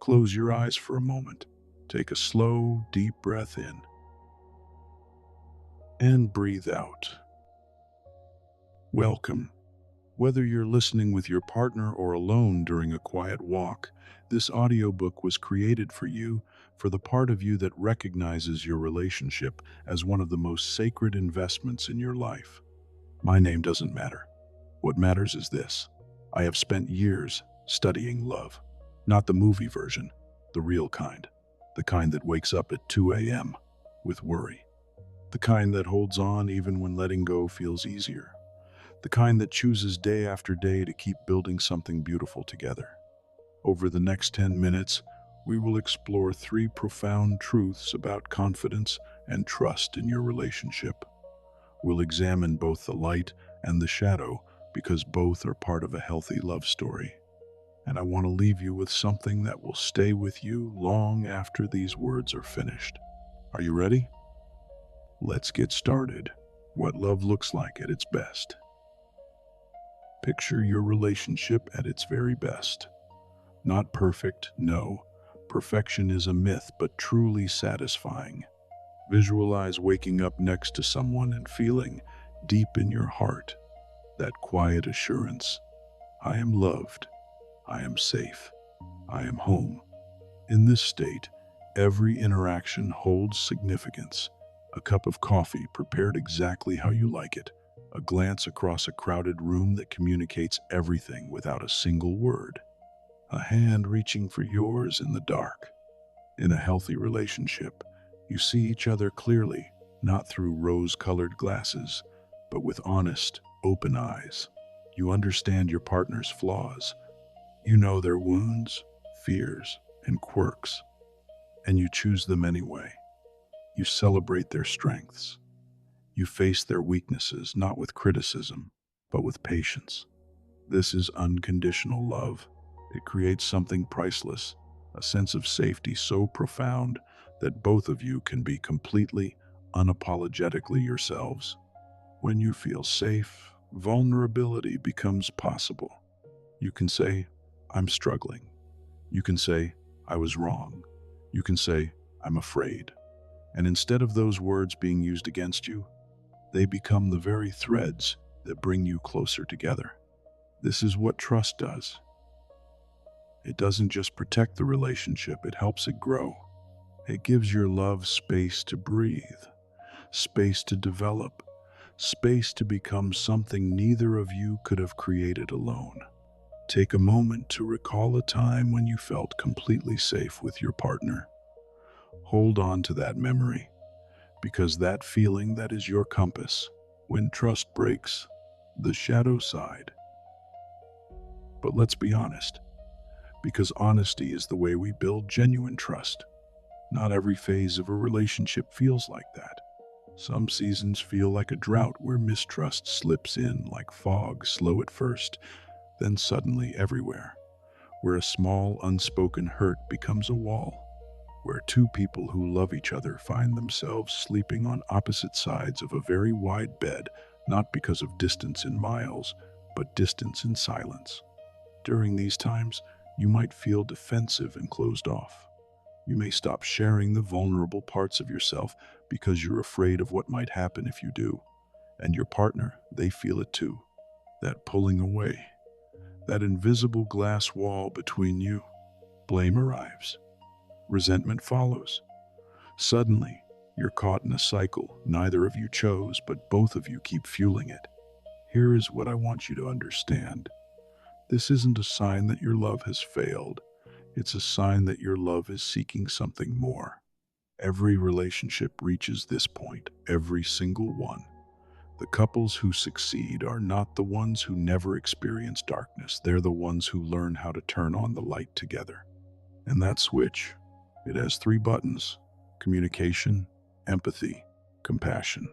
Close your eyes for a moment. Take a slow, deep breath in and breathe out. Welcome. Whether you're listening with your partner or alone during a quiet walk, this audiobook was created for you, for the part of you that recognizes your relationship as one of the most sacred investments in your life. My name doesn't matter. What matters is this. I have spent years studying love. Not the movie version, the real kind. The kind that wakes up at 2 a.m. with worry. The kind that holds on even when letting go feels easier. The kind that chooses day after day to keep building something beautiful together. Over the next 10 minutes, we will explore three profound truths about confidence and trust in your relationship. We'll examine both the light and the shadow because both are part of a healthy love story. And I want to leave you with something that will stay with you long after these words are finished. Are you ready? Let's get started. What love looks like at its best. Picture your relationship at its very best. Not perfect, no. Perfection is a myth, but truly satisfying. Visualize waking up next to someone and feeling, deep in your heart, that quiet assurance. I am loved. I am safe. I am home. In this state, every interaction holds significance. A cup of coffee prepared exactly how you like it. A glance across a crowded room that communicates everything without a single word. A hand reaching for yours in the dark. In a healthy relationship, you see each other clearly, not through rose-colored glasses, but with honest, open eyes. You understand your partner's flaws. You know their wounds, fears, and quirks, and you choose them anyway. You celebrate their strengths. You face their weaknesses, not with criticism, but with patience. This is unconditional love. It creates something priceless, a sense of safety so profound that both of you can be completely, unapologetically yourselves. When you feel safe, vulnerability becomes possible. You can say, I'm struggling. You can say, I was wrong. You can say, I'm afraid. And instead of those words being used against you, they become the very threads that bring you closer together. This is what trust does. It doesn't just protect the relationship, it helps it grow. It gives your love space to breathe, space to develop, space to become something neither of you could have created alone. Take a moment to recall a time when you felt completely safe with your partner. Hold on to that memory, because that feeling that is your compass. When trust breaks, the shadow side. But let's be honest, because honesty is the way we build genuine trust. Not every phase of a relationship feels like that. Some seasons feel like a drought where mistrust slips in like fog, slow at first, then suddenly everywhere. Where a small, unspoken hurt becomes a wall. Where two people who love each other find themselves sleeping on opposite sides of a very wide bed, not because of distance in miles, but distance in silence. During these times, you might feel defensive and closed off. You may stop sharing the vulnerable parts of yourself because you're afraid of what might happen if you do. And your partner, they feel it too. That pulling away, that invisible glass wall between you. Blame arrives. Resentment follows. Suddenly, you're caught in a cycle neither of you chose, but both of you keep fueling it. Here is what I want you to understand. This isn't a sign that your love has failed. It's a sign that your love is seeking something more. Every relationship reaches this point, every single one. The couples who succeed are not the ones who never experience darkness. They're the ones who learn how to turn on the light together. And that switch, it has three buttons: communication, empathy, compassion.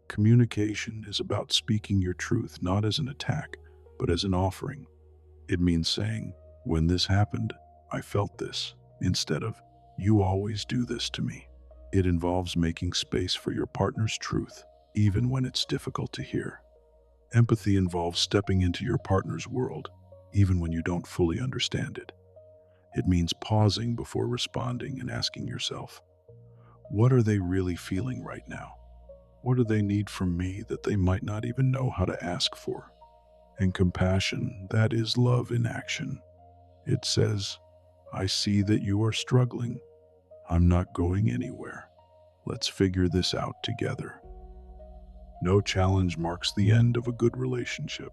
Communication is about speaking your truth, not as an attack, but as an offering. It means saying, when this happened, I felt this, instead of, you always do this to me. It involves making space for your partner's truth, even when it's difficult to hear. Empathy involves stepping into your partner's world, even when you don't fully understand it. It means pausing before responding and asking yourself, what are they really feeling right now? What do they need from me that they might not even know how to ask for? And compassion, that is love in action. It says, I see that you are struggling. I'm not going anywhere. Let's figure this out together. No challenge marks the end of a good relationship.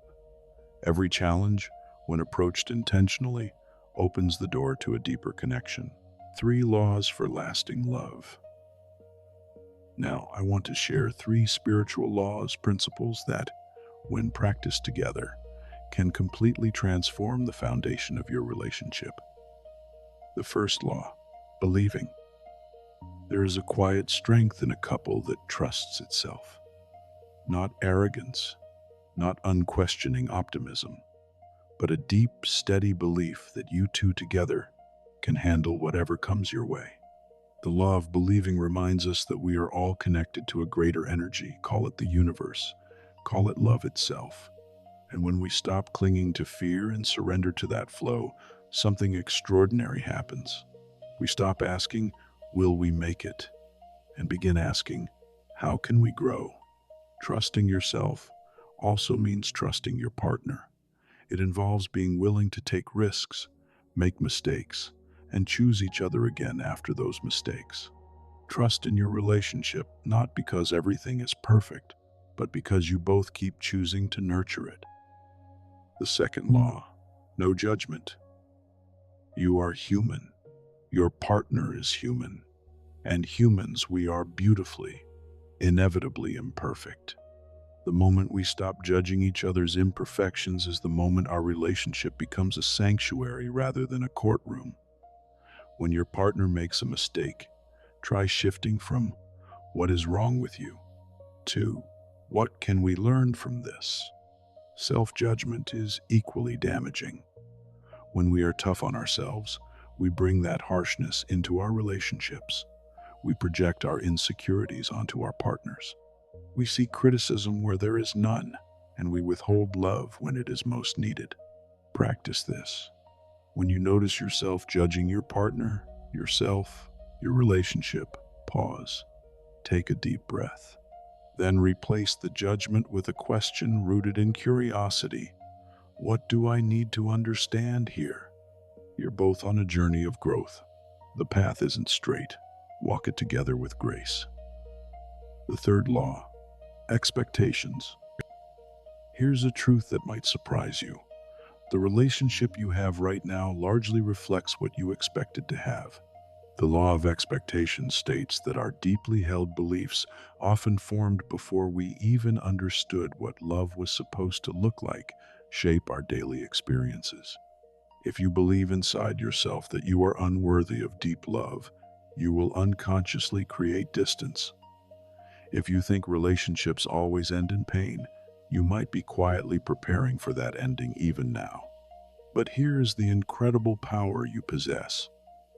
Every challenge, when approached intentionally, opens the door to a deeper connection. 3 laws for lasting love. Now, I want to share 3 spiritual laws, principles that, when practiced together, can completely transform the foundation of your relationship. The first law, believing. There is a quiet strength in a couple that trusts itself. Not arrogance, not unquestioning optimism, but a deep, steady belief that you two together can handle whatever comes your way. The law of believing reminds us that we are all connected to a greater energy, call it the universe, call it love itself. And when we stop clinging to fear and surrender to that flow, something extraordinary happens. We stop asking, will we make it? And begin asking, how can we grow? Trusting yourself also means trusting your partner. It involves being willing to take risks, make mistakes, and choose each other again after those mistakes. Trust in your relationship, not because everything is perfect, but because you both keep choosing to nurture it. The second law, no judgment. You are human. Your partner is human. And humans, we are beautifully, inevitably imperfect. The moment we stop judging each other's imperfections is the moment our relationship becomes a sanctuary rather than a courtroom. When your partner makes a mistake, try shifting from, what is wrong with you, to, what can we learn from this? Self-judgment is equally damaging. When we are tough on ourselves, we bring that harshness into our relationships. We project our insecurities onto our partners. We seek criticism where there is none, and we withhold love when it is most needed. Practice this. When you notice yourself judging your partner, yourself, your relationship, pause. Take a deep breath. Then replace the judgment with a question rooted in curiosity. What do I need to understand here? You're both on a journey of growth. The path isn't straight. Walk it together with grace. The third law, expectations. Here's a truth that might surprise you. The relationship you have right now largely reflects what you expected to have. The law of expectation states that our deeply held beliefs, often formed before we even understood what love was supposed to look like, shape our daily experiences. If you believe inside yourself that you are unworthy of deep love, you will unconsciously create distance. If you think relationships always end in pain, you might be quietly preparing for that ending even now. But here is the incredible power you possess.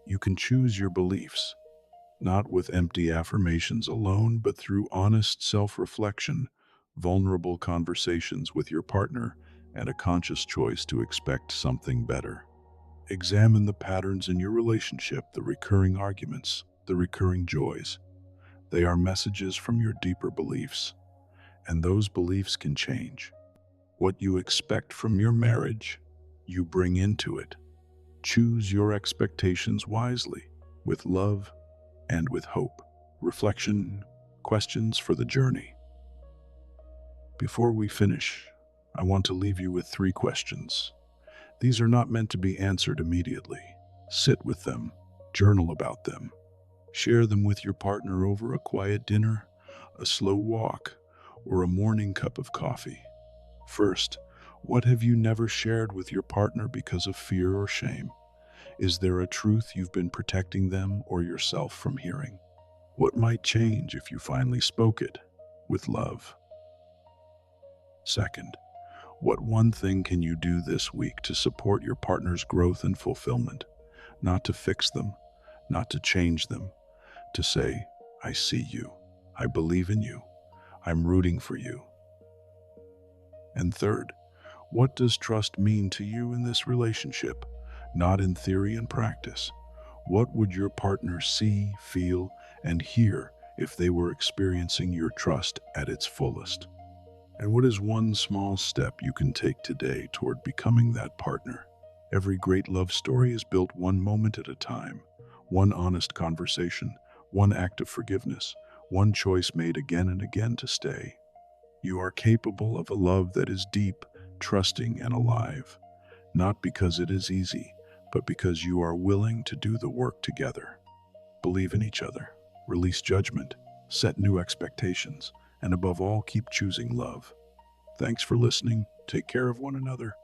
You can choose your beliefs, not with empty affirmations alone, but through honest self-reflection, vulnerable conversations with your partner, and a conscious choice to expect something better. Examine the patterns in your relationship, the recurring arguments, the recurring joys. They are messages from your deeper beliefs, and those beliefs can change. What you expect from your marriage, you bring into it. Choose your expectations wisely, with love and with hope. Reflection, questions for the journey. Before we finish, I want to leave you with 3 questions. These are not meant to be answered immediately. Sit with them, journal about them, share them with your partner over a quiet dinner, a slow walk, or a morning cup of coffee. First, what have you never shared with your partner because of fear or shame? Is there a truth you've been protecting them or yourself from hearing? What might change if you finally spoke it with love? Second, what one thing can you do this week to support your partner's growth and fulfillment? Not to fix them, not to change them, to say, I see you, I believe in you, I'm rooting for you. And third, what does trust mean to you in this relationship? not in theory and practice. What would your partner see, feel, and hear if they were experiencing your trust at its fullest? And what is one small step you can take today toward becoming that partner? Every great love story is built one moment at a time, one honest conversation, one act of forgiveness, one choice made again and again to stay. You are capable of a love that is deep, trusting, and alive, not because it is easy, but because you are willing to do the work together. Believe in each other, release judgment, set new expectations, and above all, keep choosing love. Thanks for listening. Take care of one another.